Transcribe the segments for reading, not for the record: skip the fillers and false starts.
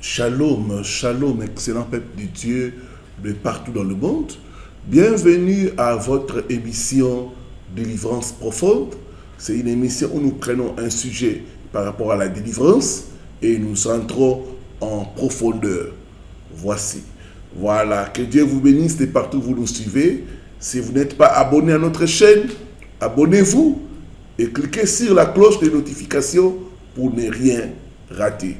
Shalom, shalom, excellent peuple de Dieu de partout dans le monde. Bienvenue à votre émission Délivrance profonde. C'est une émission où nous prenons un sujet par rapport à la délivrance et nous entrons en profondeur. Voici. Voilà, que Dieu vous bénisse de partout où vous nous suivez. Si vous n'êtes pas abonné à notre chaîne, abonnez-vous et cliquez sur la cloche de notification pour ne rien rater.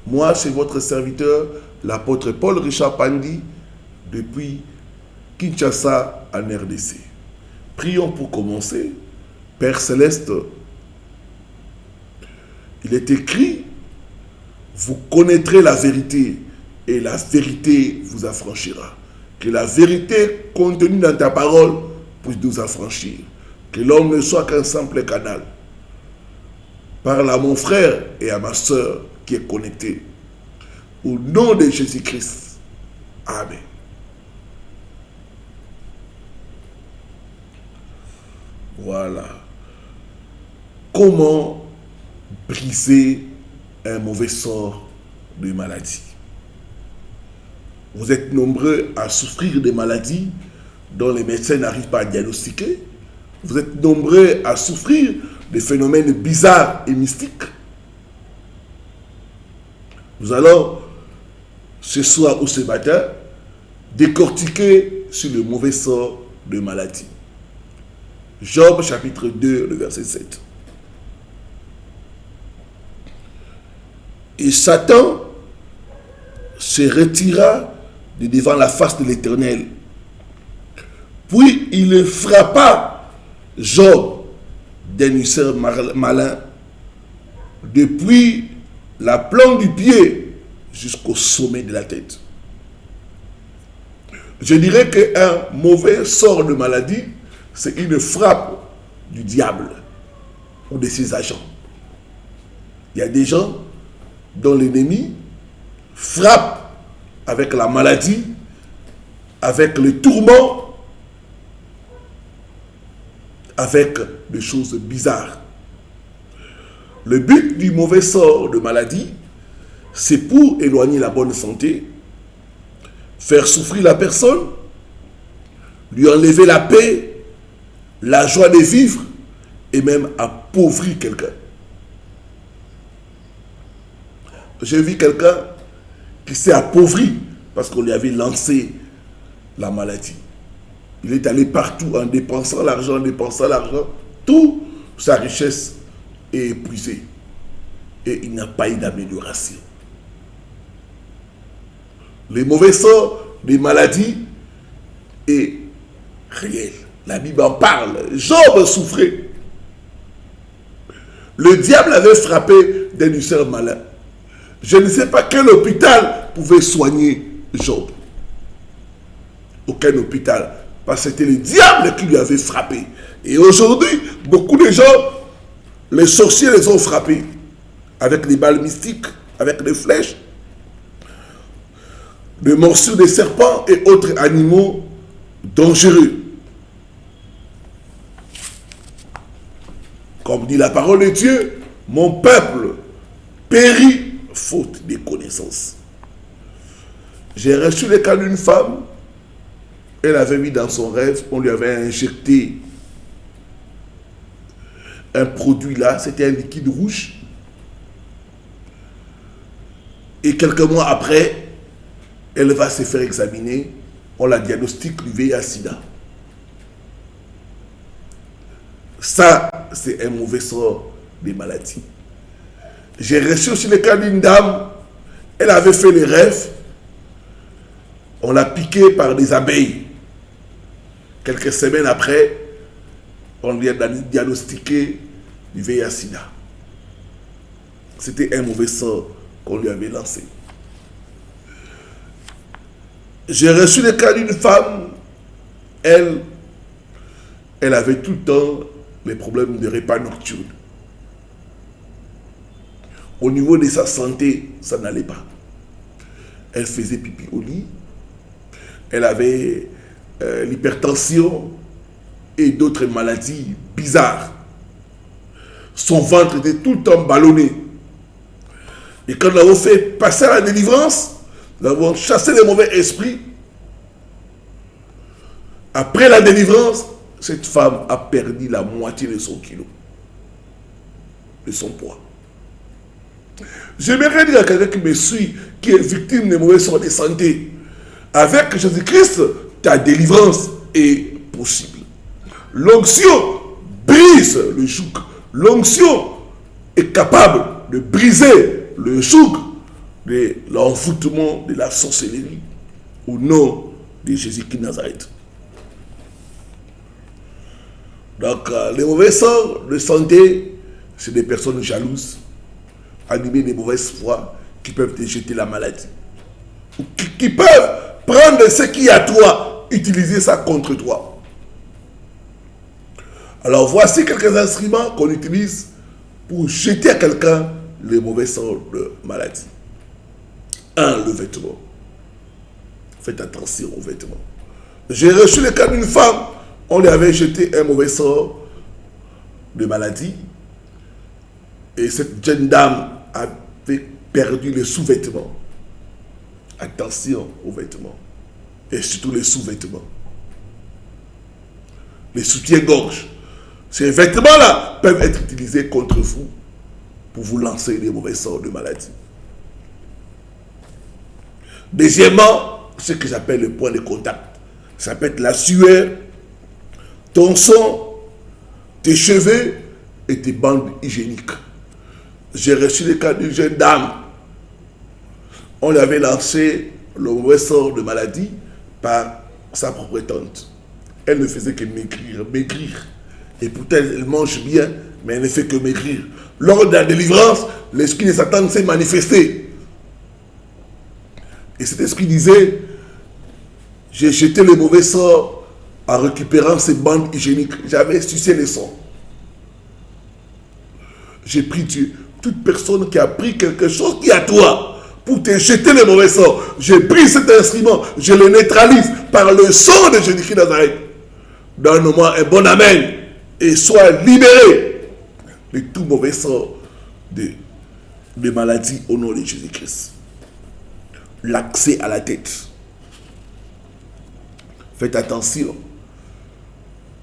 Moi, c'est votre serviteur, l'apôtre Paul Richard Pandi, depuis Kinshasa en RDC. Prions pour commencer. Père Céleste, il est écrit, vous connaîtrez la vérité et la vérité vous affranchira. Que la vérité contenue dans ta parole puisse nous affranchir. Que l'homme ne soit qu'un simple canal. Parle à mon frère et à ma soeur qui est connecté. Au nom de Jésus-Christ. Amen. Voilà. Comment briser un mauvais sort de maladie? Vous êtes nombreux à souffrir de maladies dont les médecins n'arrivent pas à diagnostiquer. Vous êtes nombreux à souffrir de phénomènes bizarres et mystiques. Nous allons, ce soir ou ce matin, décortiquer sur le mauvais sort de maladie. Job chapitre 2, le verset 7. Et Satan se retira de devant la face de l'Éternel. Puis il frappa Job d'un ulcère malin depuis la plante du pied jusqu'au sommet de la tête. Je dirais qu'un mauvais sort de maladie, c'est une frappe du diable ou de ses agents. Il y a des gens dont l'ennemi frappe avec la maladie, avec le tourment, avec des choses bizarres. Le but du mauvais sort de maladie, c'est pour éloigner la bonne santé, faire souffrir la personne, lui enlever la paix, la joie de vivre et même appauvrir quelqu'un. J'ai vu quelqu'un qui s'est appauvri parce qu'on lui avait lancé la maladie. Il est allé partout en dépensant l'argent, toute sa richesse est épuisée et il n'a pas eu d'amélioration. Le mauvais sort des maladies est réel. La Bible en parle. Job souffrait. Le diable avait frappé d'un ulcère malin. Je ne sais pas quel hôpital pouvait soigner Job. Aucun hôpital. Parce que c'était le diable qui lui avait frappé. Et aujourd'hui, beaucoup de gens, les sorciers les ont frappés. Avec des balles mystiques, avec des flèches, des morsures de serpents et autres animaux dangereux. Comme dit la parole de Dieu, mon peuple périt faute de connaissances. J'ai reçu le cas d'une femme. Elle avait mis dans son rêve, on lui avait injecté un produit là, c'était un liquide rouge. Et quelques mois après, elle va se faire examiner, on la diagnostique du VIH-Sida. Ça, c'est un mauvais sort des maladies. J'ai reçu aussi le cas d'une dame, elle avait fait les rêves, on l'a piqué par des abeilles. Quelques semaines après, on lui a diagnostiqué du VIH-Sida. C'était un mauvais sort qu'on lui avait lancé. J'ai reçu le cas d'une femme, elle avait tout le temps les problèmes de repas nocturnes. Au niveau de sa santé, ça n'allait pas. Elle faisait pipi au lit. Elle avait l'hypertension et d'autres maladies bizarres. Son ventre était tout le temps ballonné. Et quand nous avons fait passer à la délivrance, nous avons chassé les mauvais esprits. Après la délivrance, cette femme a perdu la moitié de son kilo, de son poids. J'aimerais dire à quelqu'un qui me suit, qui est victime de mauvais soins de santé, avec Jésus-Christ, ta délivrance est possible. L'onction brise le joug. L'onction est capable de briser le joug de l'envoûtement de la sorcellerie au nom de Jésus-Christ de Nazareth. Donc, les mauvais sorts de santé, c'est des personnes jalouses, animées de mauvaise foi, qui peuvent te jeter la maladie. Ou qui peuvent prendre ce qui est à toi, utiliser ça contre toi. Alors, voici quelques instruments qu'on utilise pour jeter à quelqu'un les mauvais sorts de maladie. 1. Le vêtement. Faites attention au vêtement. J'ai reçu le cas d'une femme, on lui avait jeté un mauvais sort de maladie et cette jeune dame avait perdu les sous-vêtements. Attention aux vêtements et surtout les sous-vêtements. Les soutiens-gorge. Ces vêtements-là peuvent être utilisés contre vous pour vous lancer des mauvais sorts de maladie. Deuxièmement, ce que j'appelle le point de contact. Ça peut être la sueur, ton sang, tes cheveux et tes bandes hygiéniques. J'ai reçu le cas d'une jeune dame. On lui avait lancé le mauvais sort de maladie par sa propre tante. Elle ne faisait que maigrir. Et pourtant, elle mange bien, mais elle ne fait que maigrir. Lors de la délivrance, l'esprit de Satan s'est manifesté. Et cet esprit disait, j'ai jeté le mauvais sort en récupérant ces bandes hygiéniques. J'avais sucé le sang. J'ai pris Dieu. Toute personne qui a pris quelque chose qui est à toi pour te jeter le mauvais sort, j'ai pris cet instrument, je le neutralise par le sang de Jésus-Christ de Nazareth. Donne-moi un bon amen et sois libéré de tout mauvais sort de maladie au nom de Jésus-Christ. L'accès à la tête. Faites attention.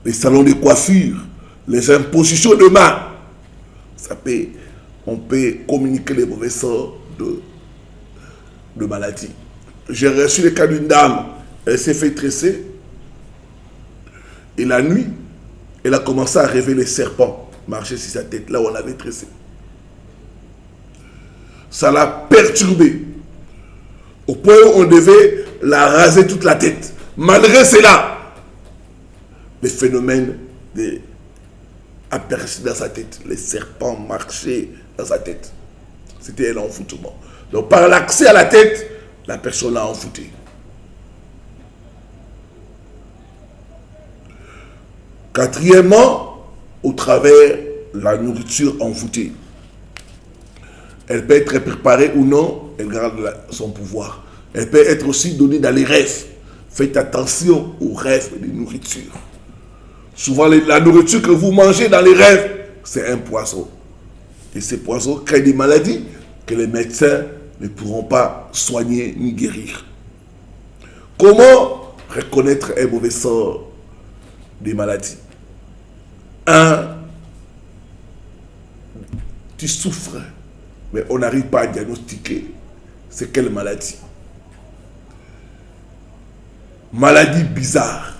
Les salons de coiffure, les impositions de main, on peut communiquer les mauvais sorts de maladie. J'ai reçu le cas d'une dame, elle s'est fait tresser et la nuit, elle a commencé à rêver les serpents marcher sur sa tête, là où on avait tressé. Ça l'a perturbée au point où on devait la raser toute la tête. Malgré cela, les phénomènes aperçus dans sa tête, les serpents marchaient dans sa tête. C'était un envoûtement. Donc par l'accès à la tête, la personne l'a envoûté. Quatrièmement, au travers la nourriture envoûtée. Elle peut être préparée ou non, elle garde son pouvoir. Elle peut être aussi donnée dans les rêves. Faites attention aux rêves de nourriture. Souvent, la nourriture que vous mangez dans les rêves, c'est un poison. Et ces poisons créent des maladies que les médecins ne pourront pas soigner ni guérir. Comment reconnaître un mauvais sort des maladies? 1. Tu souffres, mais on n'arrive pas à diagnostiquer c'est quelle maladie. Maladie bizarre,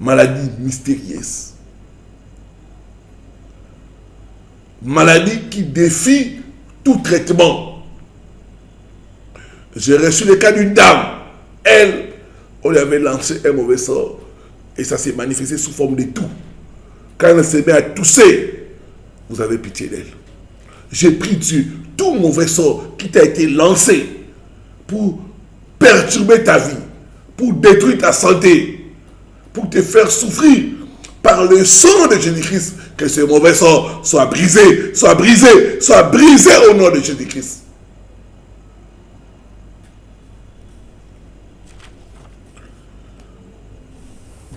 maladie mystérieuse, maladie qui défie tout traitement. J'ai reçu le cas d'une dame. Elle, on lui avait lancé un mauvais sort et ça s'est manifesté sous forme de toux. Quand elle s'est mise à tousser, vous avez pitié d'elle. J'ai pris Dieu, tout mauvais sort qui t'a été lancé pour perturber ta vie, pour détruire ta santé, pour te faire souffrir, par le sang de Jésus-Christ, que ce mauvais sort soit brisé, soit brisé, soit brisé au nom de Jésus-Christ.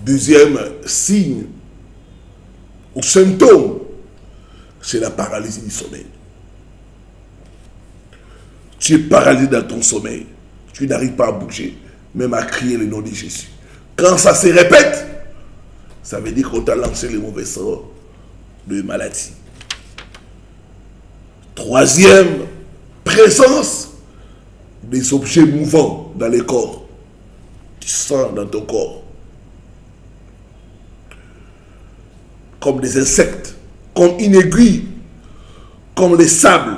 Deuxième signe ou symptôme, c'est la paralysie du sommeil. Tu es paralysé dans ton sommeil. Tu n'arrives pas à bouger, même à crier le nom de Jésus. Quand ça se répète, ça veut dire qu'on t'a lancé le mauvais sort de maladie. Troisième présence des objets mouvants dans le corps. Tu sens dans ton corps. Comme des insectes, comme une aiguille, comme les sables.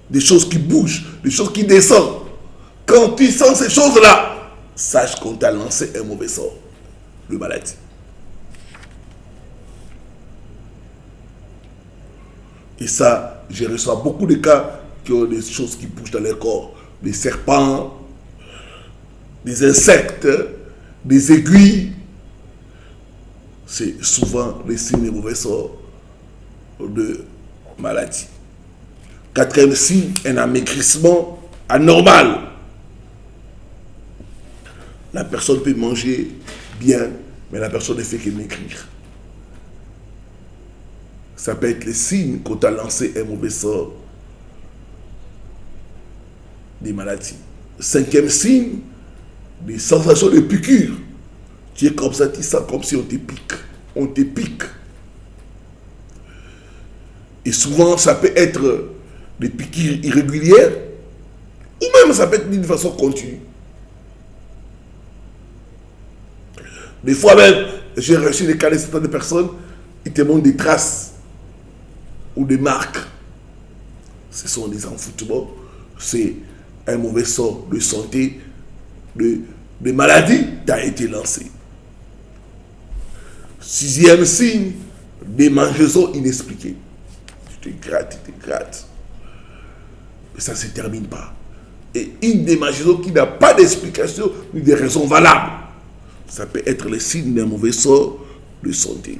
Des choses qui bougent, des choses qui descendent. Quand tu sens ces choses-là, sache qu'on t'a lancé un mauvais sort de maladie. Et ça, je reçois beaucoup de cas qui ont des choses qui bougent dans leur corps. Des serpents, des insectes, des aiguilles. C'est souvent les signes de mauvais sort de maladie. Quatrième signe, un amaigrissement anormal. La personne peut manger bien, mais la personne ne fait que maigrir. Ça peut être le signe qu'on t'a lancé un mauvais sort des maladies. Cinquième signe, des sensations de piqûre. Tu es comme ça, tu sens comme si on te pique. On te pique. Et souvent, ça peut être des piqûres irrégulières, ou même ça peut être d'une façon continue. Des fois même, j'ai reçu des cas de certaines personnes, ils te montrent des traces ou des marques. Ce sont des envoûtements. C'est un mauvais sort de santé, de maladie qui a été lancé. Sixième signe, des mangeaisons inexpliquées. Tu te grattes. Et ça ne se termine pas. Et une démangeaison qui n'a pas d'explication ni de raison valable. Ça peut être le signe d'un mauvais sort de santé.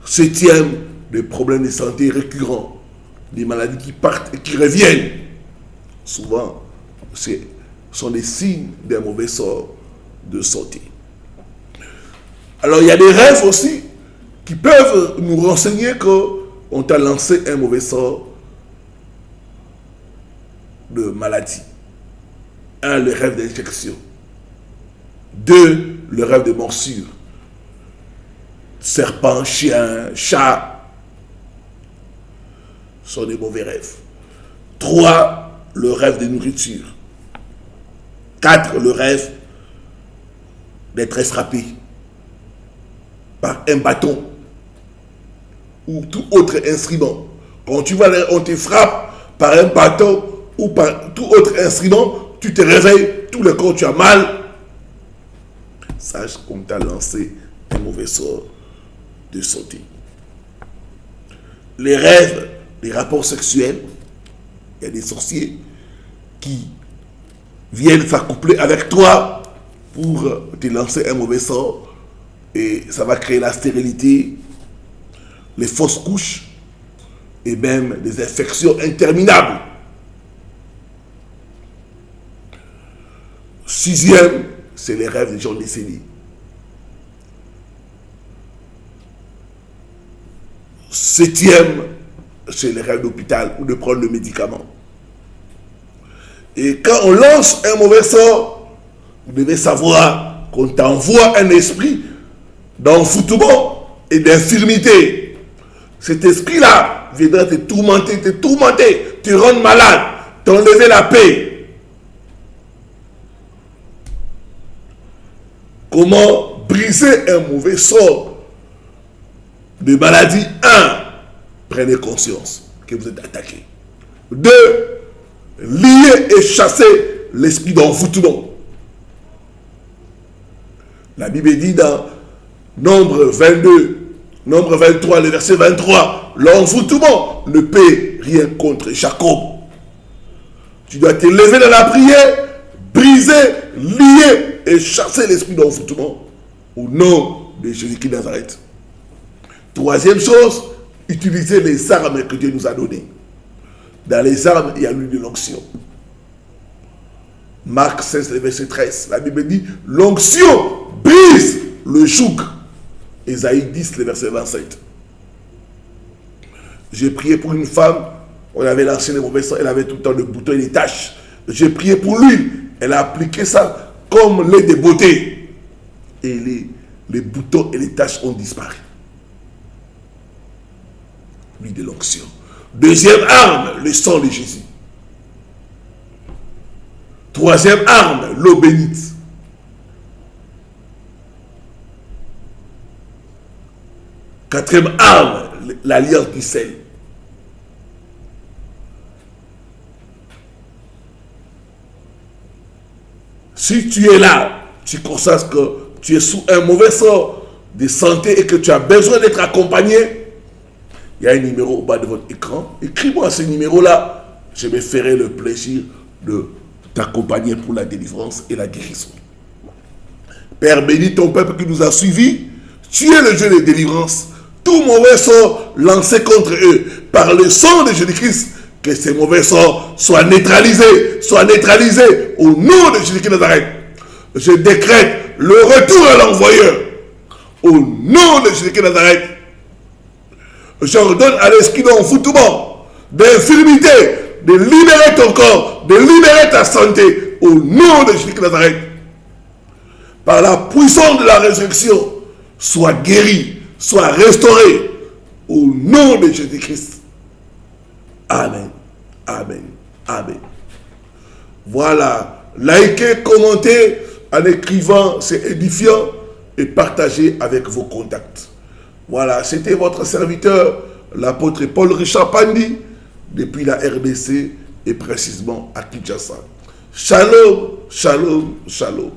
Septième, des problèmes de santé récurrents. Des maladies qui partent et qui reviennent. Souvent, ce sont des signes d'un mauvais sort de santé. Alors, il y a des rêves aussi qui peuvent nous renseigner qu'on t'a lancé un mauvais sort de maladie. 1, le rêve d'injection. 2, le rêve de morsure. Serpent, chien, chat sont des mauvais rêves. 3, le rêve de nourriture. 4, le rêve d'être frappé par un bâton ou tout autre instrument. Quand tu vas là, on te frappe par un bâton ou par tout autre instrument, tu te réveilles, tout le corps tu as mal. Sache qu'on t'a lancé un mauvais sort de santé. Les rêves, les rapports sexuels, il y a des sorciers qui viennent s'accoupler avec toi pour te lancer un mauvais sort et ça va créer la stérilité, les fausses couches et même des infections interminables. Sixième, c'est les rêves des gens décédés. Septième, c'est les rêves d'hôpital ou de prendre le médicament. Et quand on lance un mauvais sort, vous devez savoir qu'on t'envoie un esprit d'envoûtement et d'infirmité. Cet esprit-là viendra te tourmenter, te rendre malade, t'enlever la paix. Comment briser un mauvais sort de maladie? 1. Prenez conscience que vous êtes attaqué. 2. Lier et chasser l'esprit d'envoûtement. La Bible dit dans Nombre 22, Nombre 23, le verset 23, l'envoûtement ne peut rien contre Jacob. Tu dois te lever dans la prière, briser, lier et chasser l'esprit d'envoûtement au nom de Jésus-Christ de Nazareth. Troisième chose, utiliser les armes que Dieu nous a données. Dans les armes, il y a l'huile de l'onction. Marc 16, verset 13, la Bible dit, l'onction brise le joug. Ésaïe 10, verset 27. J'ai prié pour une femme On avait lancé le mauvais sang, elle avait tout le temps le bouton et les taches. J'ai prié pour lui. Elle a appliqué ça comme lait de beauté. Et les boutons et les taches ont disparu. L'huile de l'onction. Deuxième arme, le sang de Jésus. Troisième arme, l'eau bénite. Quatrième arme, l'alliance du sel. Si tu es là, tu constates que tu es sous un mauvais sort de santé et que tu as besoin d'être accompagné, il y a un numéro au bas de votre écran. Écris-moi ce numéro-là. Je me ferai le plaisir de t'accompagner pour la délivrance et la guérison. Père, bénis ton peuple qui nous a suivis. Tu es le Dieu de délivrance. Tout mauvais sort lancé contre eux par le sang de Jésus-Christ, que ces mauvais sorts soient neutralisés au nom de Jésus-Christ de Nazareth. Je décrète le retour à l'envoyeur au nom de Jésus-Christ de Nazareth. J'ordonne à l'esprit d'envoûtement, d'infirmité, de libérer ton corps, de libérer ta santé au nom de Jésus-Christ de Nazareth. Par la puissance de la résurrection, sois guéri, sois restauré au nom de Jésus-Christ. Amen. Amen. Amen. Voilà. Likez, commentez en écrivant, c'est édifiant, et partagez avec vos contacts. Voilà, c'était votre serviteur, l'apôtre Paul Richard Pandi, depuis la RDC et précisément à Kinshasa. Shalom, shalom, shalom.